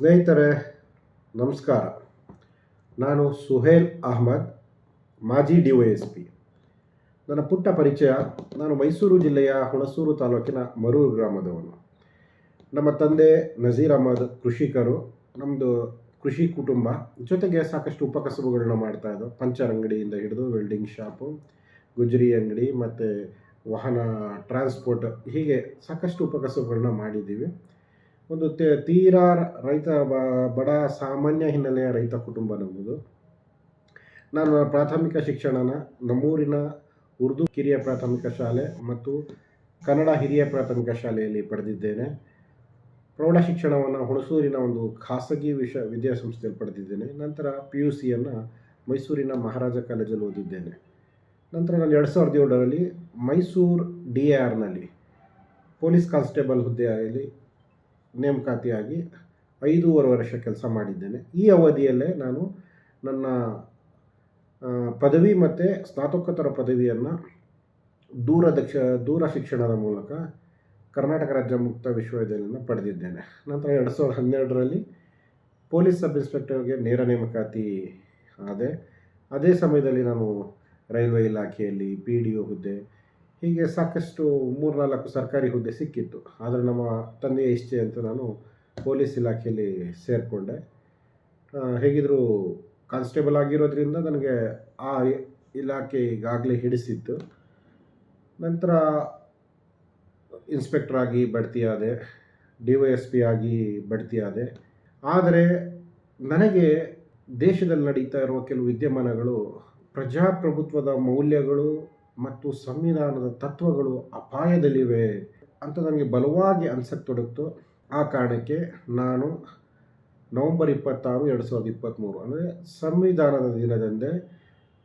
ಸ್ನೇಹಿತರೆ, ನಮಸ್ಕಾರ. ನಾನು ಸುಹೇಲ್ ಅಹ್ಮದ್, ಮಾಜಿ ಡಿವೈಎಸ್ಪಿ. ನನ್ನ ಪುಟ್ಟ ಪರಿಚಯ: ನಾನು ಮೈಸೂರು ಜಿಲ್ಲೆಯ ಹುಣಸೂರು ತಾಲೂಕಿನ ಮರೂರು ಗ್ರಾಮದವನು. ನಮ್ಮ ತಂದೆ ನಜೀರ್ ಅಹ್ಮದ್ ಕೃಷಿಕರು. ನಮ್ಮದು ಕೃಷಿ ಕುಟುಂಬ. ಜೊತೆಗೆ ಸಾಕಷ್ಟು ಉಪಕಸಬುಗಳನ್ನ ಮಾಡ್ತಾಯಿದ್ದೋ. ಪಂಚರ್ ಅಂಗಡಿಯಿಂದ ಹಿಡಿದು ವೆಲ್ಡಿಂಗ್ ಶಾಪು, ಗುಜರಿ ಅಂಗಡಿ ಮತ್ತು ವಾಹನ ಟ್ರಾನ್ಸ್ಪೋರ್ಟ್, ಹೀಗೆ ಸಾಕಷ್ಟು ಉಪಕಸಬುಗಳನ್ನ ಮಾಡಿದ್ದೀವಿ. ಒಂದು ತೀರಾ ರೈತ ಬಡ ಸಾಮಾನ್ಯ ಹಿನ್ನೆಲೆಯ ರೈತ ಕುಟುಂಬ ನಮ್ಮದು. ನಾನು ನನ್ನ ಪ್ರಾಥಮಿಕ ಶಿಕ್ಷಣನ ನಮ್ಮೂರಿನ ಉರ್ದು ಕಿರಿಯ ಪ್ರಾಥಮಿಕ ಶಾಲೆ ಮತ್ತು ಕನ್ನಡ ಹಿರಿಯ ಪ್ರಾಥಮಿಕ ಶಾಲೆಯಲ್ಲಿ ಪಡೆದಿದ್ದೇನೆ. ಪ್ರೌಢ ಶಿಕ್ಷಣವನ್ನು ಹುಣಸೂರಿನ ಒಂದು ಖಾಸಗಿ ವಿದ್ಯಾಸಂಸ್ಥೆಯಲ್ಲಿ ಪಡೆದಿದ್ದೇನೆ. ನಂತರ PUCಯನ್ನು ಮೈಸೂರಿನ ಮಹಾರಾಜ ಕಾಲೇಜಲ್ಲಿ ಓದಿದ್ದೇನೆ. ನಂತರ ನಾನು 2007ರಲ್ಲಿ ಮೈಸೂರು DARನಲ್ಲಿ ಪೊಲೀಸ್ ಕಾನ್ಸ್ಟೇಬಲ್ ಹುದ್ದೆಯಲ್ಲಿ ನೇಮಕಾತಿಯಾಗಿ 5.5 ವರ್ಷ ಕೆಲಸ ಮಾಡಿದ್ದೇನೆ. ಈ ಅವಧಿಯಲ್ಲೇ ನಾನು ನನ್ನ ಪದವಿ ಮತ್ತು ಸ್ನಾತಕೋತ್ತರ ಪದವಿಯನ್ನು ದೂರ ಶಿಕ್ಷಣದ ಮೂಲಕ ಕರ್ನಾಟಕ ರಾಜ್ಯ ಮುಕ್ತ ವಿಶ್ವವಿದ್ಯಾಲಯದಿಂದ ಪಡೆದಿದ್ದೇನೆ. ನಂತರ 2012ರಲ್ಲಿ ಪೊಲೀಸ್ ಸಬ್ ಇನ್ಸ್ಪೆಕ್ಟರ್ಗೆ ನೇರ ನೇಮಕಾತಿ ಆದೆ. ಅದೇ ಸಮಯದಲ್ಲಿ ನಾನು ರೈಲ್ವೆ ಇಲಾಖೆಯಲ್ಲಿ PDO ಹುದ್ದೆ, ಹೀಗೆ ಸಾಕಷ್ಟು 3-4 ಸರ್ಕಾರಿ ಹುದ್ದೆ ಸಿಕ್ಕಿತ್ತು. ಆದರೆ ನಮ್ಮ ತಂದೆಯ ಇಚ್ಛೆ ಅಂತ ನಾನು ಪೊಲೀಸ್ ಇಲಾಖೆಯಲ್ಲಿ ಸೇರಿಕೊಂಡೆ. ಹೇಗಿದ್ದರೂ ಕಾನ್ಸ್ಟೇಬಲ್ ಆಗಿರೋದ್ರಿಂದ ನನಗೆ ಆ ಇಲಾಖೆ ಈಗಾಗಲೇ ಹಿಡಿಸಿತ್ತು. ನಂತರ ಇನ್ಸ್ಪೆಕ್ಟರ್ ಆಗಿ ಬಡ್ತಿಯಾದೆ, DYSP ಆಗಿ ಬಡ್ತಿಯಾದೆ. ಆದರೆ ನನಗೆ ದೇಶದಲ್ಲಿ ನಡೀತಾ ಇರುವ ಕೆಲವು ವಿದ್ಯಮಾನಗಳು, ಪ್ರಜಾಪ್ರಭುತ್ವದ ಮೌಲ್ಯಗಳು ಮತ್ತು ಸಂವಿಧಾನದ ತತ್ವಗಳು ಅಪಾಯದಲ್ಲಿವೆ ಅಂತ ನನಗೆ ಬಲವಾಗಿ ಅನ್ಸಕ್ಕೆ ತೊಡಗಿತು. ಆ ಕಾರಣಕ್ಕೆ ನಾನು ನವೆಂಬರ್ 26, 2023 ಅಂದರೆ ಸಂವಿಧಾನದ ದಿನದಂದೇ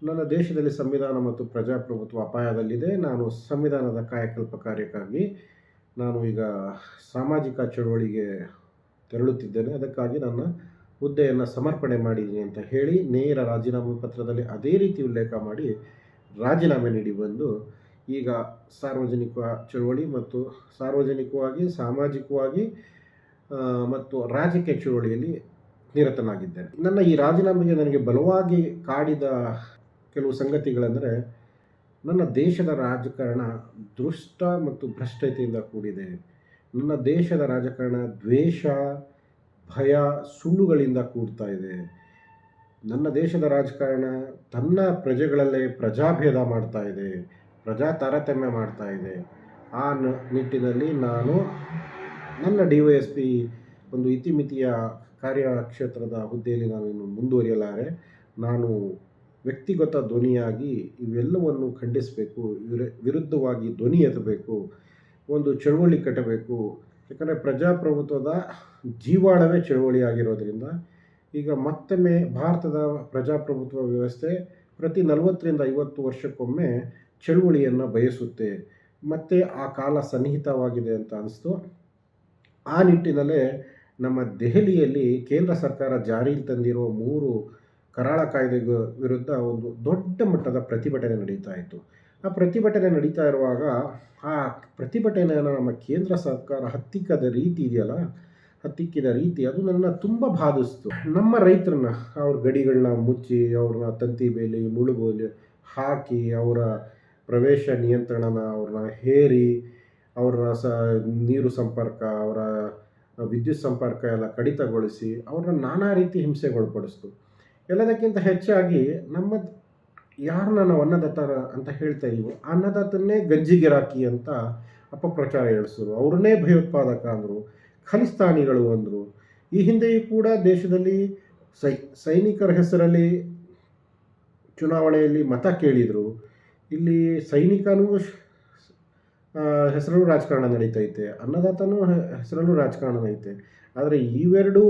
ನನ್ನ ದೇಶದಲ್ಲಿ ಸಂವಿಧಾನ ಮತ್ತು ಪ್ರಜಾಪ್ರಭುತ್ವ ಅಪಾಯದಲ್ಲಿದೆ, ನಾನು ಸಂವಿಧಾನದ ಕಾಯಕಲ್ಪ ಕಾರ್ಯಕ್ಕಾಗಿ ನಾನು ಈಗ ಸಾಮಾಜಿಕ ಚಳವಳಿಗೆ ತೆರಳುತ್ತಿದ್ದೇನೆ, ಅದಕ್ಕಾಗಿ ನನ್ನ ಹುದ್ದೆಯನ್ನು ಸಮರ್ಪಣೆ ಮಾಡಿದ್ದೀನಿ ಅಂತ ಹೇಳಿ ನೇರ ರಾಜೀನಾಮೆ ಪತ್ರದಲ್ಲಿ ಅದೇ ರೀತಿ ಉಲ್ಲೇಖ ಮಾಡಿ ರಾಜೀನಾಮೆ ನೀಡಿ ಬಂದು ಈಗ ಸಾರ್ವಜನಿಕ ಚಳವಳಿ ಮತ್ತು ಸಾರ್ವಜನಿಕವಾಗಿ, ಸಾಮಾಜಿಕವಾಗಿ ಮತ್ತು ರಾಜಕೀಯ ಚಳವಳಿಯಲ್ಲಿ ನಿರತನಾಗಿದ್ದೇನೆ. ನನ್ನ ಈ ರಾಜೀನಾಮೆಗೆ ನನಗೆ ಬಲವಾಗಿ ಕಾಡಿದ ಕೆಲವು ಸಂಗತಿಗಳೆಂದರೆ, ನನ್ನ ದೇಶದ ರಾಜಕಾರಣ ದುಷ್ಟ ಮತ್ತು ಭ್ರಷ್ಟತೆಯಿಂದ ಕೂಡಿದೆ. ನನ್ನ ದೇಶದ ರಾಜಕಾರಣ ದ್ವೇಷ, ಭಯ, ಸುಳ್ಳುಗಳಿಂದ ಕೂಡ್ತಾ ಇದೆ. ನನ್ನ ದೇಶದ ರಾಜಕಾರಣ ತನ್ನ ಪ್ರಜೆಗಳಲ್ಲೇ ಪ್ರಜಾಭೇದ ಮಾಡ್ತಾ ಇದೆ, ಪ್ರಜಾ ತಾರತಮ್ಯ ಮಾಡ್ತಾ ಇದೆ. ಆ ನಿಟ್ಟಿನಲ್ಲಿ ನಾನು ನನ್ನ DYSP ಒಂದು ಇತಿಮಿತಿಯ ಕಾರ್ಯಕ್ಷೇತ್ರದ ಹುದ್ದೆಯಲ್ಲಿ ನಾನು ಇನ್ನು ಮುಂದುವರಿಯಲಾರೆ. ನಾನು ವ್ಯಕ್ತಿಗತ ಧ್ವನಿಯಾಗಿ ಇವೆಲ್ಲವನ್ನು ಖಂಡಿಸಬೇಕು, ವಿರುದ್ಧವಾಗಿ ಧ್ವನಿ ಎತ್ತಬೇಕು, ಒಂದು ಚಳವಳಿ ಕಟ್ಟಬೇಕು. ಯಾಕಂದರೆ ಪ್ರಜಾಪ್ರಭುತ್ವದ ಜೀವಾಳವೇ ಚಳವಳಿ ಆಗಿರೋದ್ರಿಂದ ಈಗ ಮತ್ತೊಮ್ಮೆ ಭಾರತದ ಪ್ರಜಾಪ್ರಭುತ್ವ ವ್ಯವಸ್ಥೆ ಪ್ರತಿ 40ರಿಂದ 50 ವರ್ಷಕ್ಕೊಮ್ಮೆ ಚಳುವಳಿಯನ್ನು ಬಯಸುತ್ತೆ. ಮತ್ತು ಆ ಕಾಲ ಸನ್ನಿಹಿತವಾಗಿದೆ ಅಂತ ಅನಿಸ್ತು. ಆ ನಿಟ್ಟಿನಲ್ಲೇ ನಮ್ಮ ದೆಹಲಿಯಲ್ಲಿ ಕೇಂದ್ರ ಸರ್ಕಾರ ಜಾರಿಗೆ ತಂದಿರೋ 3 ಕರಾಳ ಕಾಯ್ದೆ ವಿರುದ್ಧ ಒಂದು ದೊಡ್ಡ ಮಟ್ಟದ ಪ್ರತಿಭಟನೆ ನಡೀತಾ ಇತ್ತು. ಆ ಪ್ರತಿಭಟನೆ ನಡೀತಾ ಇರುವಾಗ ಆ ಪ್ರತಿಭಟನೆಯನ್ನು ನಮ್ಮ ಕೇಂದ್ರ ಸರ್ಕಾರ ಹತ್ತಿಕ್ಕಿದ ರೀತಿ ಅದು ನನ್ನ ತುಂಬ ಬಾಧಿಸ್ತು. ನಮ್ಮ ರೈತರನ್ನ, ಅವ್ರ ಗಡಿಗಳನ್ನ ಮುಚ್ಚಿ, ಅವ್ರನ್ನ ತಂತಿ ಬೇಲಿ, ಮುಳುಗೋಲಿ ಹಾಕಿ, ಅವರ ಪ್ರವೇಶ ನಿಯಂತ್ರಣನ ಅವ್ರನ್ನ ಹೇರಿ, ಅವರ ನೀರು ಸಂಪರ್ಕ, ಅವರ ವಿದ್ಯುತ್ ಸಂಪರ್ಕ ಎಲ್ಲ ಕಡಿತಗೊಳಿಸಿ ಅವ್ರನ್ನ ನಾನಾ ರೀತಿ ಹಿಂಸೆಗೊಳಪಡಿಸ್ತು. ಎಲ್ಲದಕ್ಕಿಂತ ಹೆಚ್ಚಾಗಿ ಯಾರನ್ನ ನಾವು ಅನ್ನದಾತರ ಅಂತ ಹೇಳ್ತಾ ಇದೀವೋ ಆ ಅನ್ನದಾತನ್ನೇ ಗಂಜಿಗಿರಾಕಿ ಅಂತ ಅಪಪ್ರಚಾರ ಹೇಳಿಸಿದ್ರು. ಅವ್ರನ್ನೇ ಭಯೋತ್ಪಾದಕ ಅಂದರು, ಖಲಿಸ್ತಾನಿಗಳು ಅಂದರು. ಈ ಹಿಂದೆಯೂ ಕೂಡ ದೇಶದಲ್ಲಿ ಸೈನಿಕರ ಹೆಸರಲ್ಲಿ ಚುನಾವಣೆಯಲ್ಲಿ ಮತ ಕೇಳಿದರು. ಇಲ್ಲಿ ಸೈನಿಕನೂ ಹೆಸರಲ್ಲೂ ರಾಜಕಾರಣ ನಡೀತೈತೆ, ಅನ್ನದಾತನೂ ಹೆಸರಲ್ಲೂ ರಾಜಕಾರಣ ನಡೀತೆ. ಆದರೆ ಇವೆರಡೂ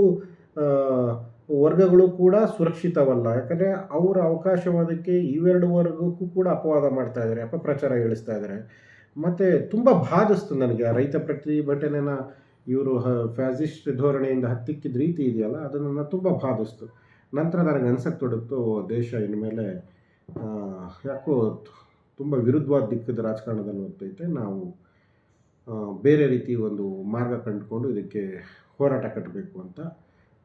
ವರ್ಗಗಳು ಕೂಡ ಸುರಕ್ಷಿತವಲ್ಲ. ಯಾಕಂದರೆ ಅವರ ಅವಕಾಶವಾದಕ್ಕೆ ಇವೆರಡು ವರ್ಗಕ್ಕೂ ಕೂಡ ಅಪವಾದ ಮಾಡ್ತಾ ಇದ್ದಾರೆ, ಅಪಪ್ರಚಾರ ಹೇಳಿಸ್ತಾ ಇದ್ದಾರೆ. ಮತ್ತು ತುಂಬ ಬಾಧಿಸ್ತು ನನಗೆ ಆ ರೈತ ಪ್ರತಿಭಟನೆನ ಇವರು ಫ್ಯಾಸಿಸ್ಟ್ ಧೋರಣೆಯಿಂದ ಹತ್ತಿಕ್ಕಿದ ರೀತಿ ಇದೆಯಲ್ಲ, ಅದು ನನ್ನ ತುಂಬ ಬಾಧಿಸ್ತು. ನಂತರ ನನಗೆ ಅನ್ಸಕ್ಕೆ ತೊಡಗಿತು, ದೇಶ ಇನ್ಮೇಲೆ ಯಾಕೋ ತುಂಬ ವಿರುದ್ಧವಾದ ದಿಕ್ಕದ ರಾಜಕಾರಣದಲ್ಲಿ ಹೋಗ್ತೈತೆ, ನಾವು ಬೇರೆ ರೀತಿ ಒಂದು ಮಾರ್ಗ ಕಂಡುಕೊಂಡು ಇದಕ್ಕೆ ಹೋರಾಟ ಕಟ್ಟಬೇಕು ಅಂತ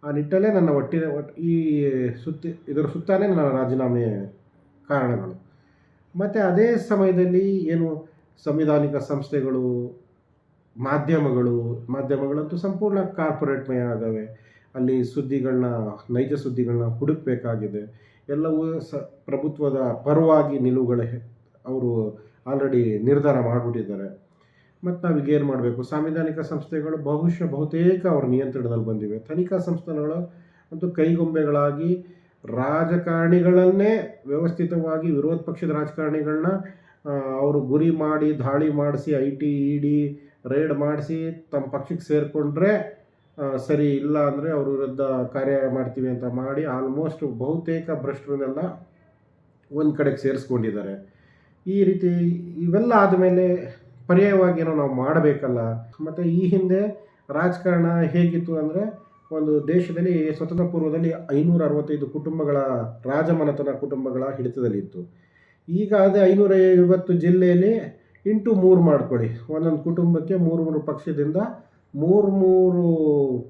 ಆ ನಿಟ್ಟಲ್ಲೇ ನನ್ನ ಈ ಇದರ ಸುತ್ತಾನೇ ನನ್ನ ರಾಜೀನಾಮೆ ಕಾರಣಗಳು. ಮತ್ತು ಅದೇ ಸಮಯದಲ್ಲಿ ಏನು ಸಂವಿಧಾನಿಕ ಸಂಸ್ಥೆಗಳು, ಮಾಧ್ಯಮಗಳಂತೂ ಸಂಪೂರ್ಣ ಕಾರ್ಪೊರೇಟ್ಮಯ ಆಗವೆ. ಅಲ್ಲಿ ನೈಜ ಸುದ್ದಿಗಳನ್ನ ಹುಡುಕಬೇಕಾಗಿದೆ. ಎಲ್ಲವೂ ಪ್ರಭುತ್ವದ ಪರವಾಗಿ ನಿಲುವುಗಳೇ ಅವರು ಆಲ್ರೆಡಿ ನಿರ್ಧಾರ ಮಾಡಿಬಿಟ್ಟಿದ್ದಾರೆ. ಮತ್ತು ನಾವೀಗೇನು ಮಾಡಬೇಕು? ಸಾಂವಿಧಾನಿಕ ಸಂಸ್ಥೆಗಳು ಬಹುತೇಕ ಅವ್ರ ನಿಯಂತ್ರಣದಲ್ಲಿ ಬಂದಿವೆ. ತನಿಖಾ ಸಂಸ್ಥೆಗಳು ಅಂತೂ ಕೈಗೊಂಬೆಗಳಾಗಿ ರಾಜಕಾರಣಿಗಳನ್ನೇ ವ್ಯವಸ್ಥಿತವಾಗಿ ವಿರೋಧ ಪಕ್ಷದ ರಾಜಕಾರಣಿಗಳನ್ನ ಅವರು ಗುರಿ ಮಾಡಿ ದಾಳಿ ಮಾಡಿಸಿ IT ED ರೈಡ್ ಮಾಡಿಸಿ ತಮ್ಮ ಪಕ್ಷಕ್ಕೆ ಸೇರಿಕೊಂಡ್ರೆ ಸರಿ, ಇಲ್ಲ ಅಂದರೆ ಅವ್ರ ವಿರುದ್ಧ ಕಾರ್ಯ ಮಾಡ್ತೀವಿ ಅಂತ ಮಾಡಿ ಆಲ್ಮೋಸ್ಟ್ ಬಹುತೇಕ ಭ್ರಷ್ಟರನ್ನೆಲ್ಲ ಒಂದು ಕಡೆಗೆ ಸೇರಿಸ್ಕೊಂಡಿದ್ದಾರೆ. ಈ ರೀತಿ ಇವೆಲ್ಲ ಆದಮೇಲೆ ಪರ್ಯಾಯವಾಗಿ ಏನೋ ನಾವು ಮಾಡಬೇಕಲ್ಲ. ಮತ್ತು ಈ ಹಿಂದೆ ರಾಜಕಾರಣ ಹೇಗಿತ್ತು ಅಂದರೆ, ಒಂದು ದೇಶದಲ್ಲಿ ಸ್ವತಂತ್ರ ಪೂರ್ವದಲ್ಲಿ 565 ಕುಟುಂಬಗಳ ರಾಜಮನೆತನ ಕುಟುಂಬಗಳ ಹಿಡಿತದಲ್ಲಿತ್ತು. ಈಗ ಅದೇ 550 ಜಿಲ್ಲೆಯಲ್ಲಿ ಇಂಟು 3 ಮಾಡ್ಕೊಳ್ಳಿ. ಒಂದೊಂದು ಕುಟುಂಬಕ್ಕೆ 3 ಪಕ್ಷದಿಂದ 3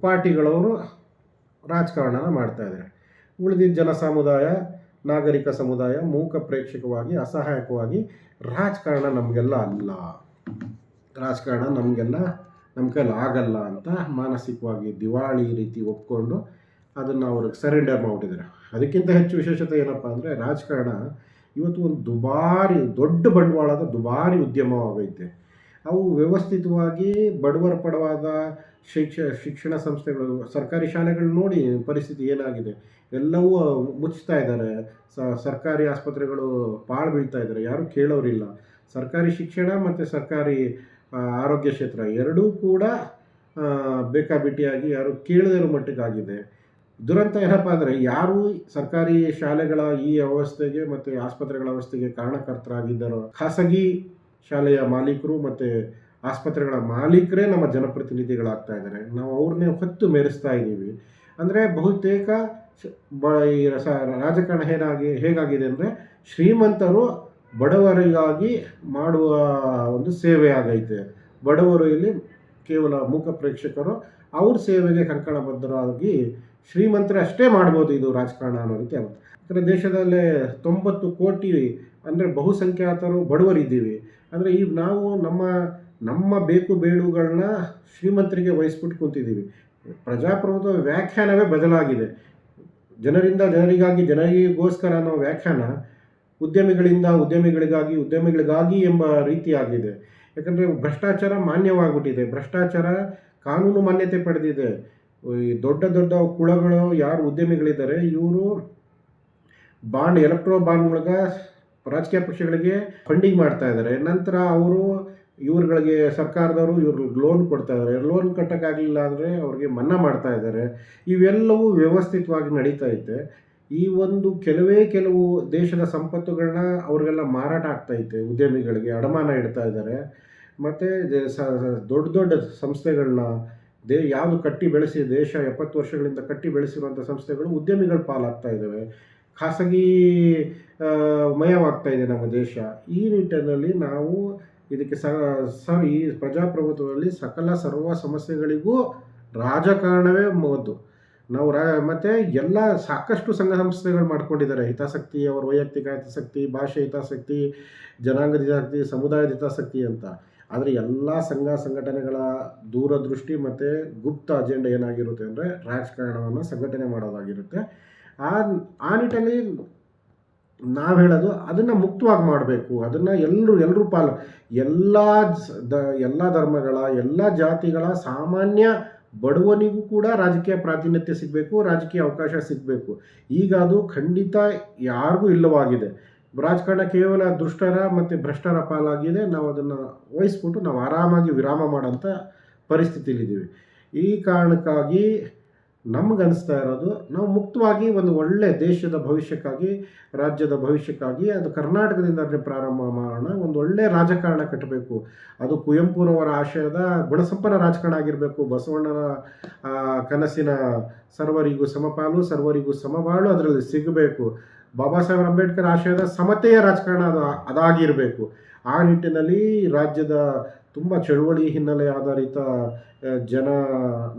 ಪಾರ್ಟಿಗಳವರು ರಾಜಕಾರಣನ ಮಾಡ್ತಾಯಿದ್ದಾರೆ. ಉಳಿದಿದ್ದ ಜನ ಸಮುದಾಯ, ನಾಗರಿಕ ಸಮುದಾಯ ಮೂಕ ಪ್ರೇಕ್ಷಕವಾಗಿ ಅಸಹಾಯಕವಾಗಿ ರಾಜಕಾರಣ ನಮಗೆಲ್ಲ ಅಲ್ಲ, ರಾಜಕಾರಣ ನಮ್ಮ ಕೈಲಿ ಆಗಲ್ಲ ಅಂತ ಮಾನಸಿಕವಾಗಿ ದಿವಾಳಿ ರೀತಿ ಒಪ್ಕೊಂಡು ಅದನ್ನು ಅವ್ರಿಗೆ ಸರೆಂಡರ್ ಮಾಡಿಬಿಟ್ಟಿದ್ದಾರೆ. ಅದಕ್ಕಿಂತ ಹೆಚ್ಚು ವಿಶೇಷತೆ ಏನಪ್ಪ ಅಂದರೆ, ರಾಜಕಾರಣ ಇವತ್ತು ಒಂದು ದೊಡ್ಡ ಬಂಡವಾಳದ ದುಬಾರಿ ಉದ್ಯಮವಾಗೈತೆ. ಅವು ವ್ಯವಸ್ಥಿತವಾಗಿ ಬಡವರ ಪಡವಾದ ಶಿಕ್ಷಣ ಸಂಸ್ಥೆಗಳು, ಸರ್ಕಾರಿ ಶಾಲೆಗಳು ನೋಡಿ ಪರಿಸ್ಥಿತಿ ಏನಾಗಿದೆ. ಎಲ್ಲವೂ ಮುಚ್ತಾ ಇದ್ದಾರೆ. ಸರ್ಕಾರಿ ಆಸ್ಪತ್ರೆಗಳು ಪಾಳು ಬೀಳ್ತಾ ಇದ್ದಾರೆ, ಯಾರೂ ಕೇಳೋರಿಲ್ಲ. ಸರ್ಕಾರಿ ಶಿಕ್ಷಣ ಮತ್ತು ಸರ್ಕಾರಿ ಆರೋಗ್ಯ ಕ್ಷೇತ್ರ ಎರಡೂ ಕೂಡ ಬೇಕಾಬಿಟ್ಟಿಯಾಗಿ ಯಾರು ಕೇಳದಿರೋ ಮಟ್ಟಿಗಾಗಿದೆ. ದುರಂತ ಏನಪ್ಪ ಅಂದರೆ, ಯಾರು ಸರ್ಕಾರಿ ಶಾಲೆಗಳ ಈ ಅವಸ್ಥೆಗೆ ಮತ್ತು ಆಸ್ಪತ್ರೆಗಳ ಅವಸ್ಥೆಗೆ ಕಾರಣಕರ್ತರಾಗಿದ್ದಾರೋ ಖಾಸಗಿ ಶಾಲೆಯ ಮಾಲೀಕರು ಮತ್ತು ಆಸ್ಪತ್ರೆಗಳ ಮಾಲೀಕರೇ ನಮ್ಮ ಜನಪ್ರತಿನಿಧಿಗಳಾಗ್ತಾ ಇದ್ದಾರೆ. ನಾವು ಅವ್ರನ್ನೇ ಹೊತ್ತು ಮೆರೆಸ್ತಾ ಇದ್ದೀವಿ. ಅಂದರೆ ಬಹುತೇಕ ರಾಜಕಾರಣ ಹೇಗಾಗಿದೆ ಅಂದರೆ, ಶ್ರೀಮಂತರು ಬಡವರಿಗಾಗಿ ಮಾಡುವ ಒಂದು ಸೇವೆ ಆಗೈತೆ. ಬಡವರು ಇಲ್ಲಿ ಕೇವಲ ಮೂಕ ಪ್ರೇಕ್ಷಕರು, ಅವ್ರ ಸೇವೆಗೆ ಕಂಕಣಬದ್ಧರಾಗಿ ಶ್ರೀಮಂತರೇ ಅಷ್ಟೇ ಮಾಡ್ಬೋದು ಇದು ರಾಜಕಾರಣ ಅನ್ನೋ ರೀತಿ ಆಗುತ್ತೆ. ಅಂದರೆ ದೇಶದಲ್ಲೇ 90 ಕೋಟಿ ಅಂದರೆ ಬಹುಸಂಖ್ಯಾತರು ಬಡವರಿದ್ದೀವಿ. ಅಂದರೆ ಈಗ ನಾವು ನಮ್ಮ ಬೇಕು ಬೇಡುಗಳನ್ನ ಶ್ರೀಮಂತರಿಗೆ ವಹಿಸ್ಬಿಟ್ಟು ಕುಂತಿದ್ದೀವಿ. ಪ್ರಜಾಪ್ರಭುತ್ವ ವ್ಯಾಖ್ಯಾನವೇ ಬದಲಾಗಿದೆ. ಜನರಿಗೋಸ್ಕರ ಅನ್ನೋ ವ್ಯಾಖ್ಯಾನ ಉದ್ಯಮಿಗಳಿಗಾಗಿ ಎಂಬ ರೀತಿಯಾಗಿದೆ. ಯಾಕಂದರೆ ಭ್ರಷ್ಟಾಚಾರ ಮಾನ್ಯವಾಗಿಬಿಟ್ಟಿದೆ. ಭ್ರಷ್ಟಾಚಾರ ಕಾನೂನು ಮಾನ್ಯತೆ ಪಡೆದಿದೆ. ಈ ದೊಡ್ಡ ಕುಳಗಳು ಯಾರು ಉದ್ಯಮಿಗಳಿದ್ದಾರೆ, ಇವರು ಎಲೆಕ್ಟ್ರೋ ಬಾಂಡ್ ಮೂಲಕ ರಾಜಕೀಯ ಪಕ್ಷಗಳಿಗೆ ಫಂಡಿಂಗ್ ಮಾಡ್ತಾ ಇದ್ದಾರೆ. ನಂತರ ಇವ್ರುಗಳಿಗೆ ಸರ್ಕಾರದವರು ಲೋನ್ ಕೊಡ್ತಾ ಇದ್ದಾರೆ. ಲೋನ್ ಕಟ್ಟೋಕ್ಕಾಗಲಿಲ್ಲ ಅಂದರೆ ಅವ್ರಿಗೆ ಮನ್ನಾ ಮಾಡ್ತಾ ಇದ್ದಾರೆ. ಇವೆಲ್ಲವೂ ವ್ಯವಸ್ಥಿತವಾಗಿ ನಡೀತಾ ಐತೆ. ಈ ಒಂದು ಕೆಲವು ದೇಶದ ಸಂಪತ್ತುಗಳನ್ನ ಅವ್ರಿಗೆಲ್ಲ ಮಾರಾಟ ಆಗ್ತೈತೆ. ಉದ್ಯಮಿಗಳಿಗೆ ಅಡಮಾನ ಇಡ್ತಾ ಇದ್ದಾರೆ. ಮತ್ತು ದೊಡ್ಡ ಸಂಸ್ಥೆಗಳನ್ನ ಯಾವುದು ಕಟ್ಟಿ ಬೆಳೆಸಿ ದೇಶ 70 ವರ್ಷಗಳಿಂದ ಕಟ್ಟಿ ಬೆಳೆಸಿರುವಂಥ ಸಂಸ್ಥೆಗಳು ಉದ್ಯಮಿಗಳ ಪಾಲಾಗ್ತಾ ಇದ್ದಾವೆ. ಖಾಸಗಿ ಮಯವಾಗ್ತಾ ಇದೆ ನಮ್ಮ ದೇಶ. ಈ ನಿಟ್ಟಿನಲ್ಲಿ ನಾವು ಇದಕ್ಕೆ ಈ ಪ್ರಜಾಪ್ರಭುತ್ವದಲ್ಲಿ ಸರ್ವ ಸಮಸ್ಯೆಗಳಿಗೂ ರಾಜಕಾರಣವೇ ಮದ್ದು. ನಾವು ಮತ್ತು ಎಲ್ಲ ಸಾಕಷ್ಟು ಸಂಘ ಸಂಸ್ಥೆಗಳು ಮಾಡ್ಕೊಂಡಿದ್ದಾರೆ. ಹಿತಾಸಕ್ತಿ, ಅವರ ವೈಯಕ್ತಿಕ ಹಿತಾಸಕ್ತಿ, ಭಾಷೆ ಹಿತಾಸಕ್ತಿ, ಜನಾಂಗದ ಹಿತಾಸಕ್ತಿ, ಸಮುದಾಯದ ಹಿತಾಸಕ್ತಿ ಅಂತ. ಆದರೆ ಎಲ್ಲ ಸಂಘಟನೆಗಳ ದೂರದೃಷ್ಟಿ ಮತ್ತು ಗುಪ್ತ ಅಜೆಂಡಾ ಏನಾಗಿರುತ್ತೆ ಅಂದರೆ, ರಾಜಕಾರಣವನ್ನು ಸಂಘಟನೆ ಮಾಡೋದಾಗಿರುತ್ತೆ. ಆ ನಿಟ್ಟಲ್ಲಿ ನಾವು ಹೇಳೋದು, ಅದನ್ನು ಮುಕ್ತವಾಗಿ ಮಾಡಬೇಕು. ಅದನ್ನು ಎಲ್ಲರೂ ಎಲ್ಲ ಧರ್ಮಗಳ, ಎಲ್ಲ ಜಾತಿಗಳ ಸಾಮಾನ್ಯ ಬಡವನಿಗೂ ಕೂಡ ರಾಜಕೀಯ ಪ್ರಾತಿನಿಧ್ಯ ಸಿಗಬೇಕು, ರಾಜಕೀಯ ಅವಕಾಶ ಸಿಗಬೇಕು. ಈಗ ಅದು ಖಂಡಿತ ಯಾರಿಗೂ ಇಲ್ಲವಾಗಿದೆ. ರಾಜಕಾರಣ ಕೇವಲ ದುಷ್ಟರ ಮತ್ತು ಭ್ರಷ್ಟರ ಪಾಲಾಗಿದೆ. ನಾವು ಅದನ್ನು ವಹಿಸ್ಬಿಟ್ಟು ನಾವು ಆರಾಮಾಗಿ ವಿರಾಮ ಮಾಡೋಂಥ ಪರಿಸ್ಥಿತಿಲಿದ್ದೀವಿ. ಈ ಕಾರಣಕ್ಕಾಗಿ ನಮಗನ್ನಿಸ್ತಾ ಇರೋದು, ನಾವು ಮುಕ್ತವಾಗಿ ಒಂದು ಒಳ್ಳೆಯ ದೇಶದ ಭವಿಷ್ಯಕ್ಕಾಗಿ, ರಾಜ್ಯದ ಭವಿಷ್ಯಕ್ಕಾಗಿ ಅದು ಕರ್ನಾಟಕದಿಂದ ಪ್ರಾರಂಭ ಮಾಡೋಣ. ಒಂದು ಒಳ್ಳೆಯ ರಾಜಕಾರಣ ಕಟ್ಟಬೇಕು. ಅದು ಕುವೆಂಪುರವರ ಆಶಯದ ಗುಣಸಂಪನ್ನ ರಾಜಕಾರಣ ಆಗಿರಬೇಕು. ಬಸವಣ್ಣನ ಕನಸಿನ ಸರ್ವರಿಗೂ ಸಮಪಾಲು, ಸರ್ವರಿಗೂ ಸಮಬಾಳು ಅದರಲ್ಲಿ ಸಿಗಬೇಕು. ಬಾಬಾ ಸಾಹೇಬ್ ಅಂಬೇಡ್ಕರ್ ಆಶಯದ ಸಮತೆಯ ರಾಜಕಾರಣ ಅದಾಗಿರಬೇಕು. ಆ ನಿಟ್ಟಿನಲ್ಲಿ ರಾಜ್ಯದ ತುಂಬ ಚಳುವಳಿ ಹಿನ್ನೆಲೆ ಆಧಾರಿತ ಜನ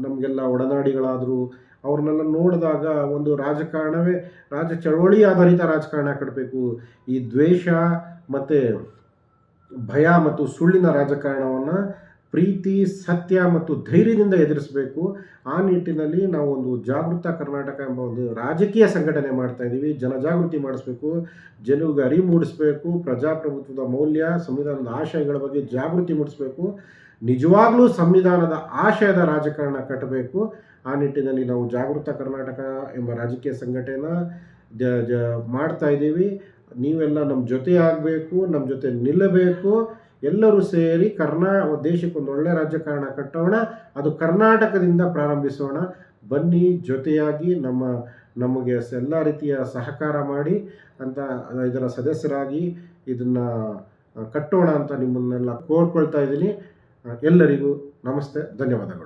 ನಮಗೆಲ್ಲ ಒಡನಾಡಿಗಳಾದರು. ಅವ್ರನ್ನೆಲ್ಲ ನೋಡಿದಾಗ ಒಂದು ರಾಜಕಾರಣವೇ ಚಳವಳಿ ಆಧಾರಿತ ರಾಜಕಾರಣ ಕಟ್ಟಬೇಕು. ಈ ದ್ವೇಷ ಮತ್ತು ಭಯ ಮತ್ತು ಸುಳ್ಳಿನ ರಾಜಕಾರಣವನ್ನು ಪ್ರೀತಿ, ಸತ್ಯ ಮತ್ತು ಧೈರ್ಯದಿಂದ ಎದುರಿಸಬೇಕು. ಆ ನಿಟ್ಟಿನಲ್ಲಿ ನಾವು ಒಂದು ಜಾಗೃತ ಕರ್ನಾಟಕ ಎಂಬ ಒಂದು ರಾಜಕೀಯ ಸಂಘಟನೆ ಮಾಡ್ತಾ ಇದ್ದೀವಿ. ಜನಜಾಗೃತಿ ಮಾಡಿಸ್ಬೇಕು, ಜನರಿಗೆ ಅರಿವು ಮೂಡಿಸ್ಬೇಕು, ಪ್ರಜಾಪ್ರಭುತ್ವದ ಮೌಲ್ಯ, ಸಂವಿಧಾನದ ಆಶಯಗಳ ಬಗ್ಗೆ ಜಾಗೃತಿ ಮೂಡಿಸ್ಬೇಕು. ನಿಜವಾಗ್ಲೂ ಸಂವಿಧಾನದ ಆಶಯದ ರಾಜಕಾರಣ ಕಟ್ಟಬೇಕು. ಆ ನಿಟ್ಟಿನಲ್ಲಿ ನಾವು ಜಾಗೃತ ಕರ್ನಾಟಕ ಎಂಬ ರಾಜಕೀಯ ಸಂಘಟನೆ ಮಾಡ್ತಾ ಇದ್ದೀವಿ. ನೀವೆಲ್ಲ ನಮ್ಮ ಜೊತೆ ಆಗಬೇಕು, ನಮ್ಮ ಜೊತೆ ನಿಲ್ಲಬೇಕು. ಎಲ್ಲರೂ ಸೇರಿ ದೇಶಕ್ಕೊಂದು ಒಳ್ಳೆ ರಾಜಕಾರಣ ಕಟ್ಟೋಣ. ಅದು ಕರ್ನಾಟಕದಿಂದ ಪ್ರಾರಂಭಿಸೋಣ. ಬನ್ನಿ, ಜೊತೆಯಾಗಿ ನಮಗೆ ಎಲ್ಲ ರೀತಿಯ ಸಹಕಾರ ಮಾಡಿ ಅಂತ ಇದರ ಸದಸ್ಯರಾಗಿ ಇದನ್ನು ಕಟ್ಟೋಣ ಅಂತ ನಿಮ್ಮನ್ನೆಲ್ಲ ಕೋರ್ಕೊಳ್ತಾ ಇದ್ದೀನಿ. ಎಲ್ಲರಿಗೂ ನಮಸ್ತೆ, ಧನ್ಯವಾದಗಳು.